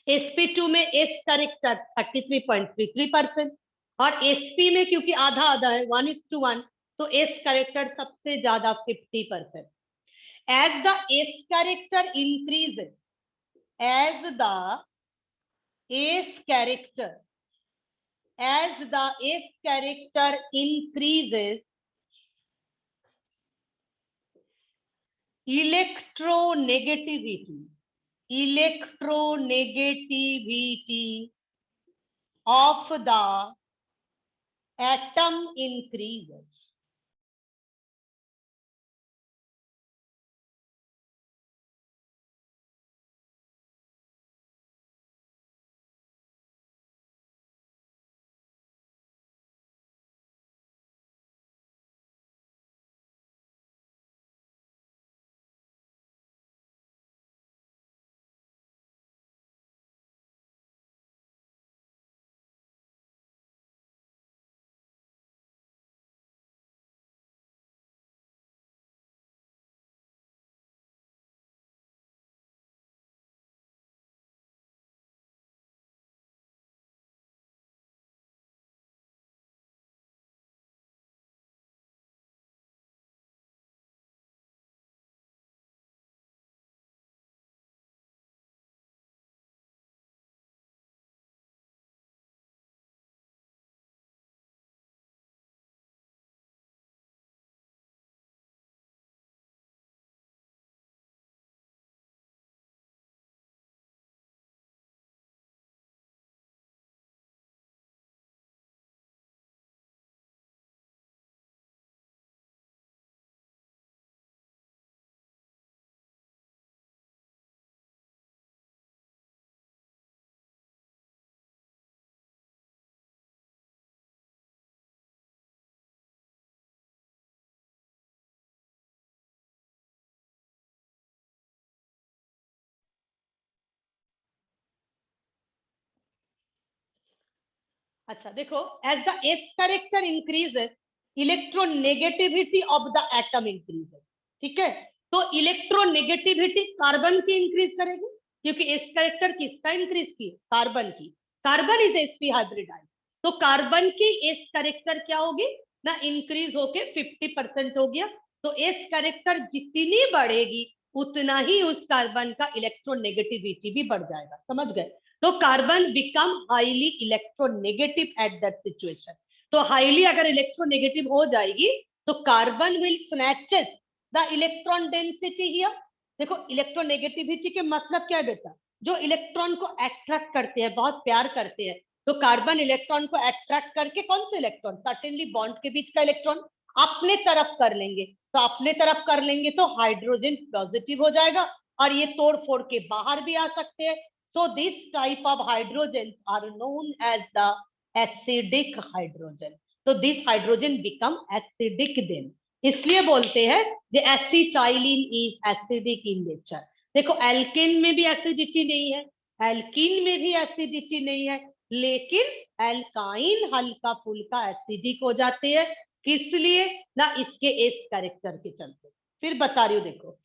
sp2 में एस कैरेक्टर 33.33%, और sp में क्योंकि आधा आधा है 1:1, तो एस कैरेक्टर सबसे ज्यादा 50%। As the S character increases, as the S character, as the S character increases, electronegativity of the atom increases. अच्छा देखो, as the S character increases electronegativity of the atom increases. ठीक है, तो electronegativity carbon की increase करेगी, क्योंकि S character किसका increase की? कार्बन की। कार्बन इज sp हाइब्रिडाइज, तो कार्बन की एस कैरेक्टर क्या होगी ना, इंक्रीज होके 50% हो गया। तो एस कैरेक्टर जितनी बढ़ेगी उतना ही उस कार्बन का इलेक्ट्रोनेगेटिविटी भी बढ़ जाएगा। समझ गए? तो carbon become highly electronegative at that situation. तो हाईली अगर इलेक्ट्रोनेगेटिव हो जाएगी तो carbon will snatches the electron density here. देखो इलेक्ट्रोनेगेटिविटी के मतलब क्या है बेटा? जो इलेक्ट्रॉन को अट्रैक्ट करते हैं, बहुत प्यार करते हैं। तो कार्बन इलेक्ट्रॉन को अट्रैक्ट करके कौन से इलेक्ट्रॉन, सर्टेनली बॉन्ड के बीच का इलेक्ट्रॉन अपने तरफ कर लेंगे। तो अपने तरफ कर लेंगे तो हाइड्रोजन पॉजिटिव हो जाएगा और ये तोड़ फोड़ के बाहर भी आ सकते हैं। So this type of hydrogens are known as the acidic hydrogen. So this hydrogen become acidic then. इसलिए बोलते हैं the acetylene is acidic in nature. देखो एल्केन में भी एसिडिटी नहीं है, एल्कीन में भी एसिडिटी नहीं है, लेकिन एल्काइन हल्का फुल्का एसिडिक हो जाते हैं। किस लिए ना, इसके एस कैरेक्टर के चलते। फिर बता रही हूँ देखो,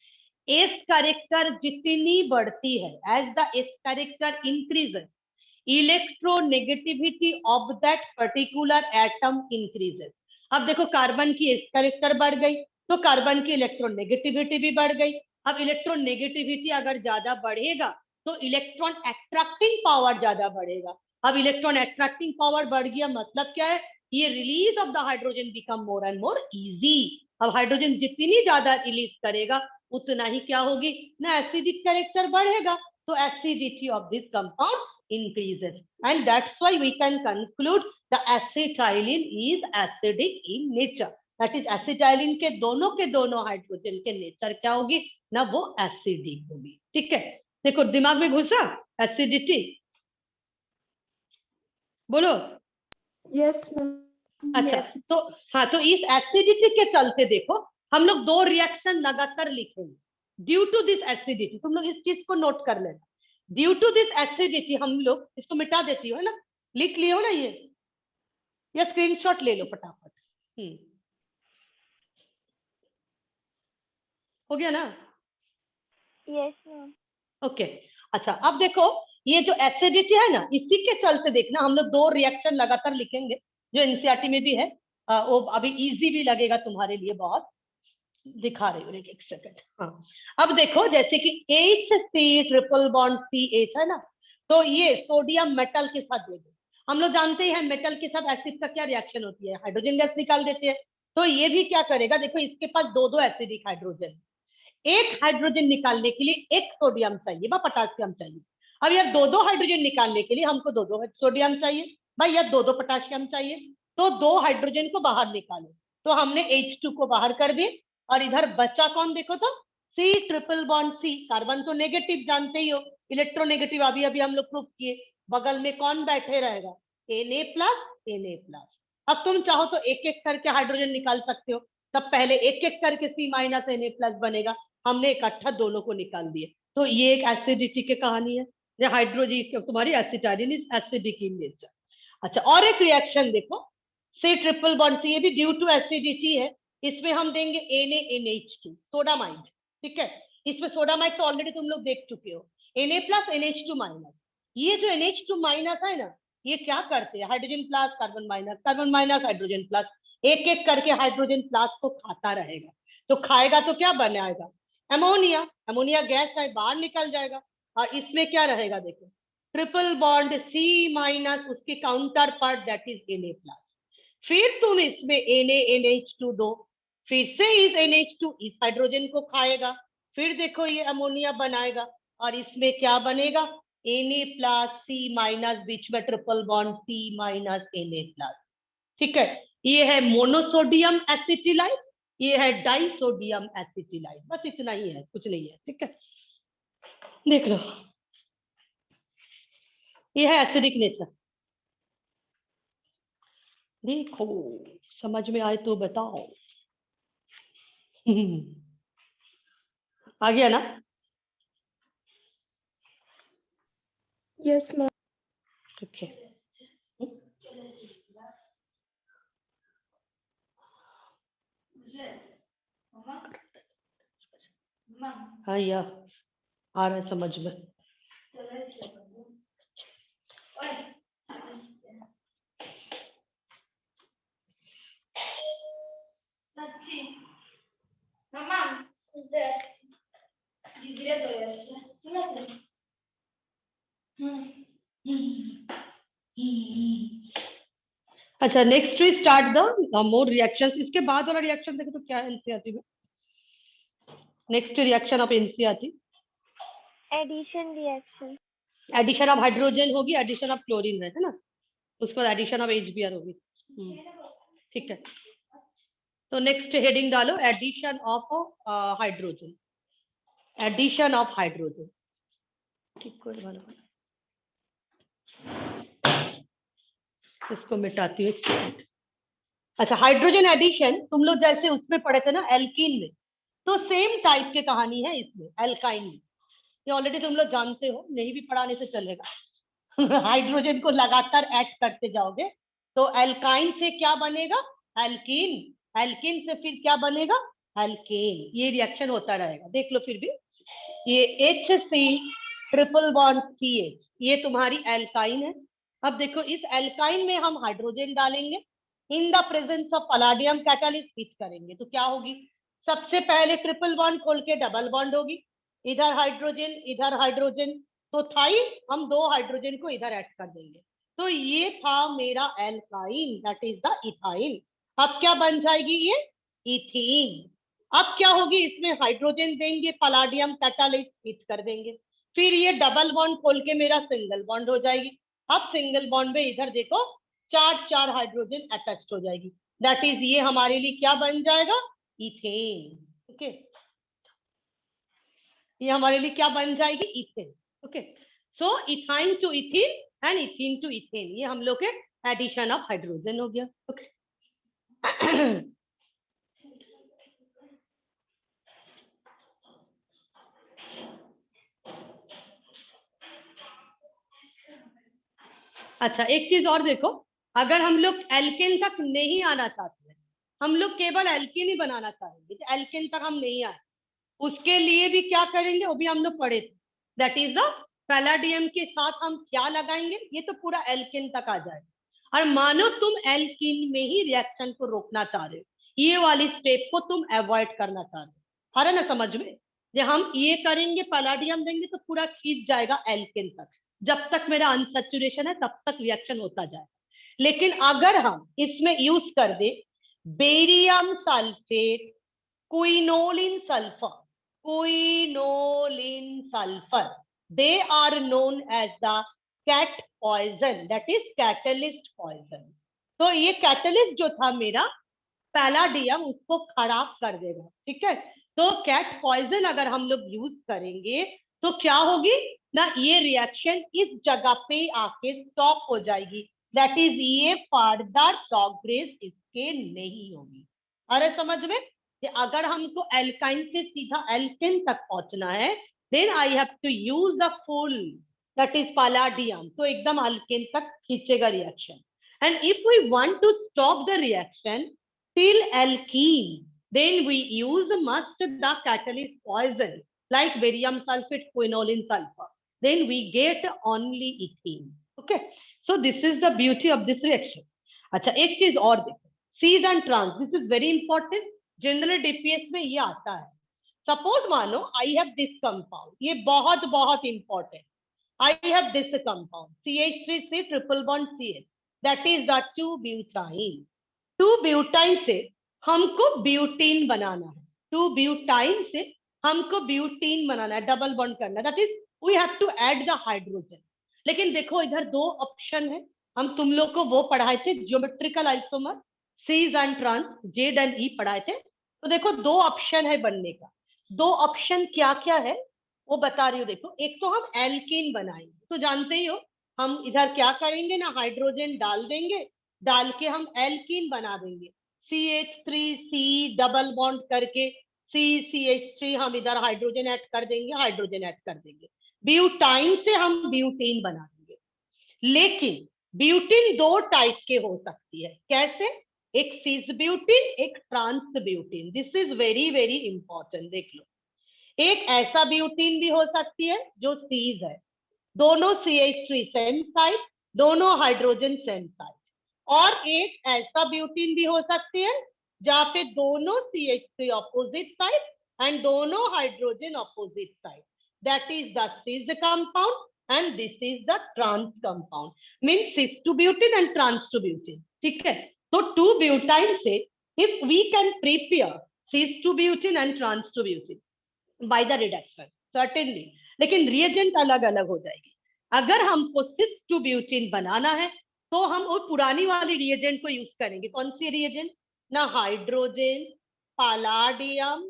एस कैरेक्टर जितनी बढ़ती है, as the S character increases electronegativity of that particular atom increases. अब देखो कार्बन की एस कैरेक्टर बढ़ गई तो कार्बन की इलेक्ट्रोनेगेटिविटी भी बढ़ गई। अब इलेक्ट्रोनेगेटिविटी अगर ज्यादा बढ़ेगा तो इलेक्ट्रॉन अट्रैक्टिंग पावर ज्यादा बढ़ेगा। अब इलेक्ट्रॉन अट्रैक्टिंग पावर बढ़ गया मतलब क्या है, ये release of the hydrogen become more and more easy. अब हाइड्रोजन जितनी ज्यादा रिलीज करेगा उतना ही क्या होगी ना, एसिडिक कैरेक्टर बढ़ेगा। तो acidity of this compound increases, and that's why we can conclude the acetylene is acidic in nature. That is acetylene के दोनों हाइड्रोजन के नेचर क्या होगी ना, वो एसिडिक होगी। ठीक है, देखो दिमाग में घुसा एसिडिटी, बोलो। Yes ma'am. अच्छा तो हाँ, तो इस एसिडिटी के चलते देखो हम लोग दो रिएक्शन लगातार लिखेंगे। ड्यू टू दिस एसिडिटी, तुम लोग इस चीज को नोट कर लेना, ड्यू टू दिस एसिडिटी हम लोग इसको मिटा देती हो ना, लिख लिए हो ना ये, या स्क्रीनशॉट ले लो फटाफट। हो गया ना? Yes ma'am. ओके। अच्छा अब देखो, ये जो एसिडिटी है ना, इसी के चलते देखना हम लोग दो रिएक्शन लगातार लिखेंगे जो एनसीईआरटी में भी है। वो अभी इजी भी लगेगा तुम्हारे लिए बहुत। दिखा रही हूँ एक सेकंड। हाँ, अब देखो जैसे कि HC ट्रिपल बॉन्ड CH है ना, तो ये सोडियम मेटल के साथ दे दो। हम लोग जानते हैं मेटल के साथ एसिड का क्या रिएक्शन होती है, हाइड्रोजन गैस निकाल देते हैं। तो ये भी क्या करेगा, देखो इसके पास दो दो एसिडिक हाइड्रोजन, एक हाइड्रोजन निकालने के लिए एक सोडियम चाहिए व पोटासियम चाहिए। अब यार दो दो हाइड्रोजन निकालने के लिए हमको दो दो सोडियम चाहिए भाई, यार दो दो पोटासियम चाहिए। तो दो हाइड्रोजन को बाहर निकालो, तो हमने H2 को बाहर कर दिए और इधर बचा कौन, देखो तो C triple bond C। Carbon तो नेगेटिव जानते ही हो, इलेक्ट्रोनेगेटिव अभी अभी हम लोग प्रूव किए। बगल में कौन बैठे रहेगा, Na+Na+। अब तुम चाहो तो एक एक करके हाइड्रोजन निकाल सकते हो, तब पहले एक एक करके C-Na+ बनेगा। हमने इकट्ठा दोनों को निकाल दिए। तो ये एक एसिडिटी की कहानी है, ये हाइड्रोजन तुम्हारी acetylene is acidic in nature. अच्छा और एक रिएक्शन देखो, C ट्रिपल बॉन्ड C, ये भी ड्यू टू एसिडिटी है। इसमें हम देंगे NaNH2 सोडामाइड। ठीक है, इसमें सोडामाइड तो ऑलरेडी तुम लोग देख चुके हो, Na+NH2-। ये जो NH2- है ना, ये क्या करते हैं, hydrogen plus carbon minus hydrogen plus, एक एक करके हाइड्रोजन प्लस को खाता रहेगा। तो खाएगा तो क्या बनाएगा, अमोनिया। अमोनिया गैस है, बाहर निकल जाएगा। और इसमें क्या रहेगा देखो, ट्रिपल बॉन्ड C-, उसके counter part that is Na+। फिर तुम इसमें NaNH2 दो, फिर से इस NH2 इस हाइड्रोजन को खाएगा, फिर देखो ये अमोनिया बनाएगा और इसमें क्या बनेगा, Na+C- बीच में ट्रिपल बॉन्ड C-Na+। ठीक है, ये है मोनोसोडियम एसिटिलाइट, ये है डाइसोडियम एसिटिलाइट, बस इतना ही है, कुछ नहीं है। ठीक है, देख लो ये है एसिडिक नेचर। देखो समझ में आए तो बताओ। आ गया ना? Yes ma'am. ओके हाँ या आ रहा है समझ में। अच्छा next we start the more reactions. इसके बाद वाला रिएक्शन देखो तो क्या है एनसीईआरटी में। Next reaction of NCERT Addition reaction. Addition of hydrogen होगी, एडिशन ऑफ क्लोरीन है ना, उसके बाद एडिशन ऑफ HBr होगी। ठीक है, तो नेक्स्ट हेडिंग डालो addition of hydrogen, addition of hydrogen. ठीक है, इसको मिटाती हूँ एक सेकंड। अच्छा हाइड्रोजन एडिशन तुम लोग जैसे उसमें पढ़े थे ना एल्कीन में, तो सेम टाइप की कहानी है इसमें एल्काइन में। ये ऑलरेडी तुम लोग जानते हो, नहीं भी पढ़ाने से चलेगा। हाइड्रोजन को लगातार ऐड करते जाओगे तो एल्काइन से क्या बनेगा, एल्कीन, एल्कीन से फिर क्या बनेगा, एल्केन। ये रिएक्शन होता रहेगा, देख लो। फिर भी ये HC ट्रिपल बॉन्ड CH ये तुम्हारी एल्काइन है। अब देखो इस एल्काइन में हम हाइड्रोजन डालेंगे, in the presence of Palladium catalyst hit करेंगे तो क्या होगी, सबसे पहले ट्रिपल बॉन्ड खोल के डबल बॉन्ड होगी, इधर हाइड्रोजन, तो थाई हम 2 हाइड्रोजन को इधर ऐड कर देंगे। तो ये था मेरा alkyne, that is the ethyne. अब क्या बन जाएगी ये, इथीन। अब क्या होगी, इसमें हाइड्रोजन देंगे, पलाडियम कैटालिस्ट हिट कर देंगे, फिर ये डबल बॉन्ड खोल के मेरा सिंगल बॉन्ड हो जाएगी। अब सिंगल बॉन्ड में इधर देखो 4 हाइड्रोजन अटैच्ड हो जाएगी, दैट इज ये हमारे लिए क्या बन जाएगा, इथेन। ओके, ये हमारे लिए क्या बन जाएगी, ethane. Okay, so ethyne to ethene and ethene to ethane, ये हम लोग के एडिशन ऑफ हाइड्रोजन हो गया। ओके अच्छा एक चीज और देखो, अगर हम लोग एल्केन तक नहीं आना चाहते हैं, हम लोग केवल एल्केन ही बनाना चाहेंगे, तो एल्केन तक हम नहीं आए, उसके लिए भी क्या करेंगे, वो भी हम लोग पढ़े थे, दैट इज द पैलाडियम के साथ हम क्या लगाएंगे, ये तो पूरा एल्केन तक आ जाएगा। और मानो तुम एल्कीन में ही रिएक्शन को रोकना चाह रहे हो, ये वाली स्टेप को तुम अवॉइड करना चाह रहे हो, आ रहा ना समझ में। जब हम ये करेंगे पैलाडियम देंगे तो पूरा खींच जाएगा एल्केन तक, जब तक मेरा अनसैचुरेशन है तब तक रिएक्शन होता जाए। लेकिन अगर हम इसमें यूज कर दे barium sulphate, quinoline sulphur, quinoline sulphur, they are known as the cat poison, that is catalyst poison। तो ये कैटलिस्ट जो था मेरा पैलाडियम उसको खराब कर देगा, ठीक है। तो कैट पॉइजन अगर हम लोग यूज करेंगे तो क्या होगी ना, ये रिएक्शन इस जगह पे आके स्टॉप हो जाएगी, दैट इज ये फर्दर प्रोग्रेस इसके नहीं होगी। अरे समझ में, कि अगर हमको एल्काइन से सीधा एल्केन तक पहुंचना है, then I have to use the full, that is palladium, तो एकदम एल्केन तक खींचेगा reaction. And if we want to stop the reaction till alkene, then we use must the catalyst poison like barium sulfate, quinoline sulfur, then we get only ethene। okay, so this is the beauty of this reaction। अच्छा एक चीज और देखो, Cis and trans, this is very important, general DPS में ये आता है। Suppose मानो आई हैव दिस कंपाउंड, ये बहुत बहुत important, I have this compound CH3C triple bond CH, that is the 2-ब्यूटाइन। 2-ब्यूटाइन से हमको ब्यूटीन बनाना है, 2-ब्यूटाइन से हमको ब्यूटीन बनाना है, डबल बॉन्ड करना है, that is we have to add the hydrogen. लेकिन देखो इधर 2 ऑप्शन है, हम तुम लोग को वो पढ़ाए थे geometrical isomer, cis and trans, Z and E पढ़ाए थे। तो देखो 2 ऑप्शन है बनने का, 2 ऑप्शन क्या क्या है वो बता रही हूँ। देखो एक तो हम एल्कीन बनाएंगे, तो जानते ही हो हम इधर क्या करेंगे ना, हाइड्रोजन डाल देंगे, डाल के हम एल्कीन बना देंगे, CH3C डबल बॉन्ड करके CCH3 हम इधर हाइड्रोजन ऐड कर देंगे, हाइड्रोजन ऐड कर देंगे, ब्यूटाइन से हम ब्यूटेन बना देंगे। लेकिन ब्यूटीन 2 टाइप के हो सकती है, कैसे, एक सिस ब्यूटीन, एक trans butene. This is very very important, देख लो। एक ऐसा ब्यूटीन भी हो सकती है जो सीज है, दोनों CH3 सेम साइड, दोनों हाइड्रोजन सेम साइड। और एक ऐसा ब्यूटीन भी हो सकती है जहां पे दोनों CH3 ऑपोजिट साइड एंड दोनों hydrogen opposite side, that is the cis compound and this is the trans compound, mean cis two butene and trans two butene. ठीक है, तो 2 ब्यूटाइल से if we can prepare cis two butene and trans two butene by the reduction certainly, लेकिन reagent अलग अलग हो जाएगी। अगर हमको सिस टू ब्यूटीन बनाना है तो हम वो पुरानी वाली रिएजेंट को यूज करेंगे। कौन सी रिएजेंट? ना hydrogen, palladium,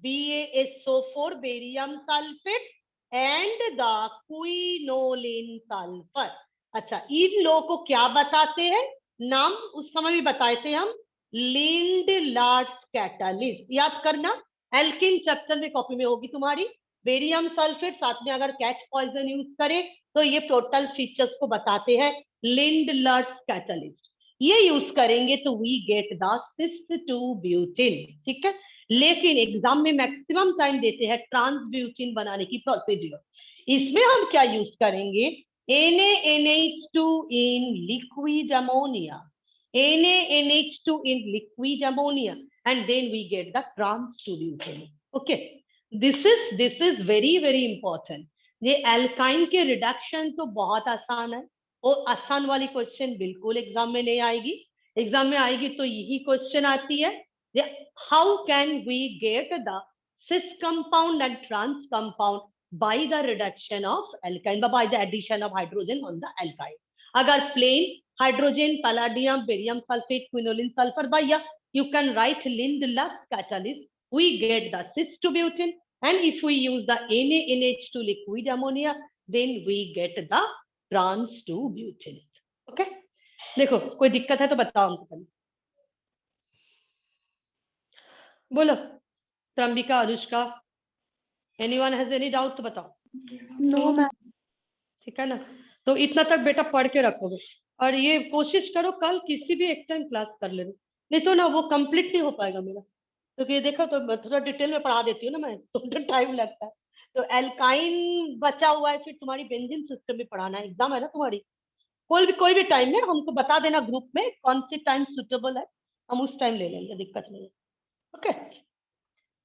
BaSO4 barium sulphate and the quinoline sulphur. अच्छा, इन लोगों को क्या बताते हैं? नाम उस समय भी बताए थे हम, लिंड-लार्स कैटलिस्ट। याद करना, एल्किन चैप्टर में कॉपी में होगी तुम्हारी। बेरियम सल्फेट साथ में अगर कैच पॉइजन यूज करे तो ये टोटल फीचर्स को बताते हैं, लिंड-लार्स कैटलिस्ट। ये यूज करेंगे तो we get the cis two butene. ठीक है, लेकिन एग्जाम में मैक्सिमम टाइम देते हैं ट्रांस ब्यूटीन बनाने की प्रोसीजर। इसमें हम क्या यूज करेंगे? NaNH2 in liquid ammonia, NaNH2 in liquid ammonia, and then we get the trans to butane. Okay, this is very important. ये एल्काइन के रिडक्शन तो बहुत आसान है, और आसान वाली क्वेश्चन बिल्कुल एग्जाम में नहीं आएगी। एग्जाम में आएगी तो यही क्वेश्चन आती है, how can we get the cis compound and trans compound by the reduction of alkyne, by the addition of hydrogen on the alkyne. अगर plain hydrogen, palladium, barium sulfate, quinoline sulfur भैया, you can write Lind-Lux catalyst, we get the cis to butane, and if we use the NaNH2 liquid ammonia, then we get the trans to butane. Okay, देखो कोई दिक्कत है तो बताओ हमको पहले, बोलो। Trambika, Anushka, anyone has any doubt तो बताओ। No ma'am. ठीक है ना, तो इतना तक बेटा पढ़ के रखोगे, और ये कोशिश करो कल किसी भी एक टाइम क्लास कर लेना, नहीं तो ना वो कंप्लीट नहीं हो पाएगा मेरा, क्योंकि ये देखो तो थोड़ा डिटेल में पढ़ा देती हूँ ना मैं, तो टाइम लगता है। तो एल्काइन बचा हुआ है, फिर तुम्हारी बेंजीन सिस्टम भी पढ़ाना है, एग्जाम है ना तुम्हारी। कोई भी टाइम में हमको बता देना ग्रुप में कौन सी टाइम सुटेबल है, हम उस टाइम ले लेंगे, दिक्कत नहीं है। Okay,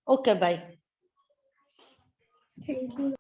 okay bye. Thank you.